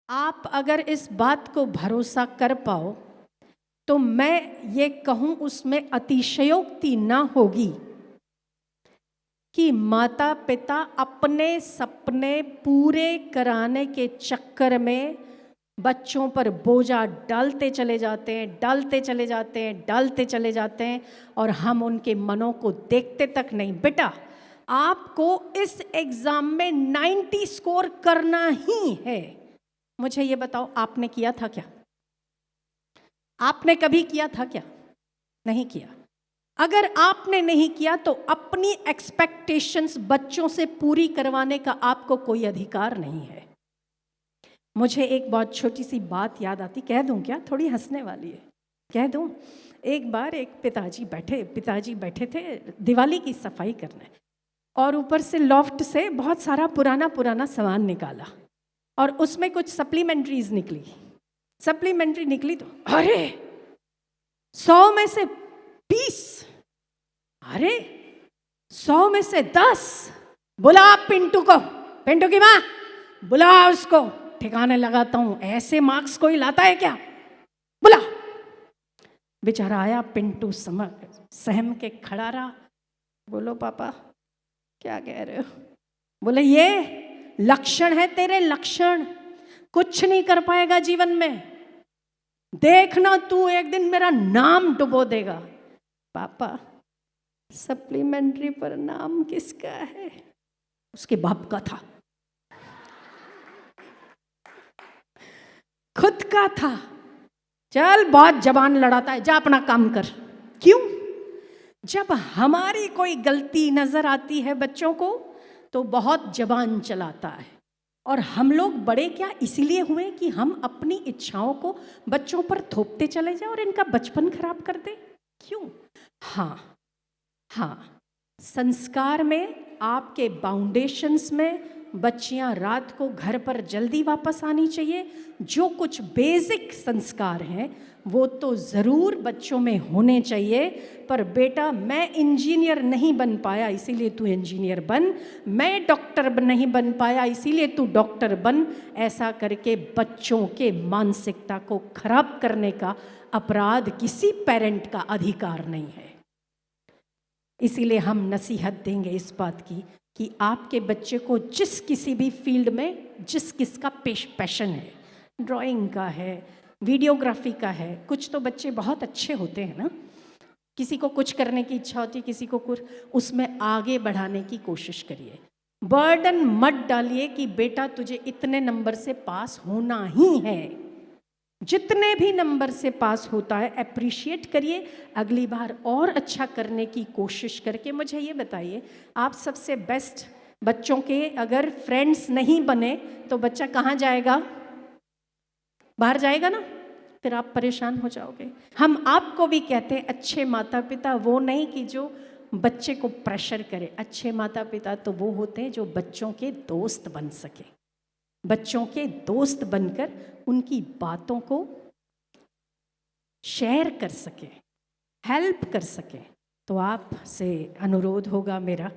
आप अगर इस बात को भरोसा कर पाओ तो मैं ये कहूँ उसमें अतिशयोक्ति ना होगी कि माता पिता अपने सपने पूरे कराने के चक्कर में बच्चों पर बोझा डालते चले जाते हैं, डालते चले जाते हैं, डालते चले जाते हैं और हम उनके मनों को देखते तक नहीं। बेटा, आपको इस एग्जाम में 90 स्कोर करना ही है। मुझे ये बताओ, आपने किया था क्या? आपने कभी किया था क्या? नहीं किया। अगर आपने नहीं किया तो अपनी एक्सपेक्टेशंस बच्चों से पूरी करवाने का आपको कोई अधिकार नहीं है। मुझे एक बहुत छोटी सी बात याद आती, कह दूं क्या? थोड़ी हंसने वाली है, कह दूं। एक बार एक पिताजी बैठे थे दिवाली की सफाई करने और ऊपर से लॉफ्ट से बहुत सारा पुराना पुराना सामान निकाला और उसमें कुछ सप्लीमेंट्रीज निकली तो अरे 100 में से 20, अरे 100 में से 10। बुला पिंटू को, पिंटू की माँ बुला, उसको ठिकाने लगाता हूं। ऐसे मार्क्स कोई लाता है क्या? बुला। बेचारा आया, पिंटू सहम के खड़ा रहा। बोलो पापा, क्या कह रहे हो? बोले ये लक्षण है तेरे, लक्षण। कुछ नहीं कर पाएगा जीवन में, देखना तू एक दिन मेरा नाम डुबो देगा। पापा, सप्लीमेंट्री पर नाम किसका है? उसके बाप का था, खुद का था। चल, बहुत जबान लड़ाता है, जा अपना काम कर। क्यों? जब हमारी कोई गलती नजर आती है बच्चों को तो बहुत जबान चलाता है। और हम लोग बड़े क्या इसीलिए हुए कि हम अपनी इच्छाओं को बच्चों पर थोपते चले जाएं और इनका बचपन खराब कर दें। क्यों? हाँ, संस्कार में, आपके बाउंडेशंस में बच्चियां रात को घर पर जल्दी वापस आनी चाहिए। जो कुछ बेसिक संस्कार हैं वो तो ज़रूर बच्चों में होने चाहिए। पर बेटा, मैं इंजीनियर नहीं बन पाया इसीलिए तू इंजीनियर बन, मैं डॉक्टर नहीं बन पाया इसीलिए तू डॉक्टर बन, ऐसा करके बच्चों के मानसिकता को खराब करने का अपराध किसी पेरेंट का अधिकार नहीं है। इसीलिए हम नसीहत देंगे इस बात की कि आपके बच्चे को जिस किसी भी फील्ड में जिस किसका पैशन है, ड्राइंग का है, वीडियोग्राफी का है, कुछ तो बच्चे बहुत अच्छे होते हैं ना, किसी को कुछ करने की इच्छा होती है, किसी को कुछ, उसमें आगे बढ़ाने की कोशिश करिए। बर्डन मत डालिए कि बेटा तुझे इतने नंबर से पास होना ही है। जितने भी नंबर से पास होता है अप्रिशिएट करिए, अगली बार और अच्छा करने की कोशिश करके। मुझे ये बताइए, आप सबसे बेस्ट बच्चों के अगर फ्रेंड्स नहीं बने तो बच्चा कहाँ जाएगा? बाहर जाएगा ना, फिर आप परेशान हो जाओगे। हम आपको भी कहते हैं अच्छे माता पिता वो नहीं कि जो बच्चे को प्रेशर करे। अच्छे माता पिता तो वो होते हैं जो बच्चों के दोस्त बन सके, बच्चों के दोस्त बनकर उनकी बातों को शेयर कर सके, हेल्प कर सके। तो आपसे अनुरोध होगा मेरा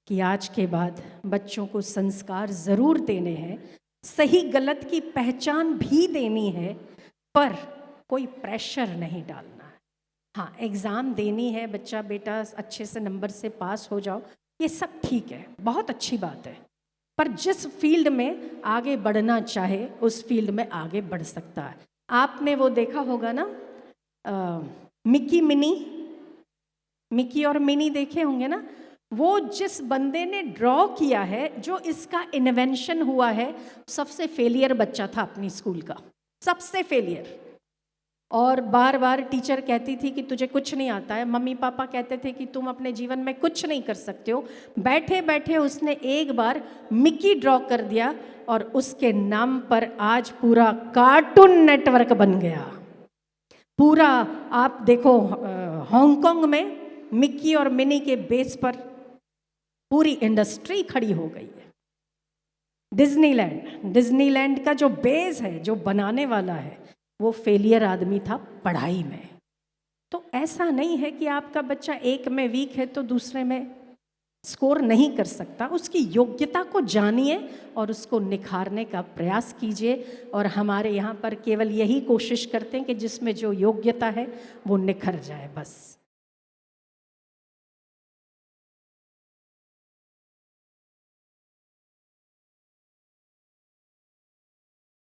कि आज के बाद बच्चों को संस्कार ज़रूर देने हैं, सही गलत की पहचान भी देनी है, पर कोई प्रेशर नहीं डालना है। हाँ, एग्ज़ाम देनी है, बच्चा बेटा अच्छे से नंबर से पास हो जाओ, ये सब ठीक है, बहुत अच्छी बात है। पर जिस फील्ड में आगे बढ़ना चाहे उस फील्ड में आगे बढ़ सकता है। आपने वो देखा होगा ना, मिकी और मिनी देखे होंगे ना। वो जिस बंदे ने ड्रॉ किया है, जो इसका इन्वेंशन हुआ है, सबसे फेलियर बच्चा था अपनी स्कूल का, सबसे फेलियर। और बार बार टीचर कहती थी कि तुझे कुछ नहीं आता है, मम्मी पापा कहते थे कि तुम अपने जीवन में कुछ नहीं कर सकते हो। बैठे बैठे उसने एक बार मिकी ड्रॉ कर दिया और उसके नाम पर आज पूरा कार्टून नेटवर्क बन गया। पूरा आप देखो, हांगकांग में मिकी और मिनी के बेस पर पूरी इंडस्ट्री खड़ी हो गई है। डिज्नीलैंड का जो बेस है, जो बनाने वाला है, वो फेलियर आदमी था पढ़ाई में। तो ऐसा नहीं है कि आपका बच्चा एक में वीक है तो दूसरे में स्कोर नहीं कर सकता, उसकी योग्यता को जानिए और उसको निखारने का प्रयास कीजिए। और हमारे यहाँ पर केवल यही कोशिश करते हैं कि जिसमें जो योग्यता है वो निखर जाए बस।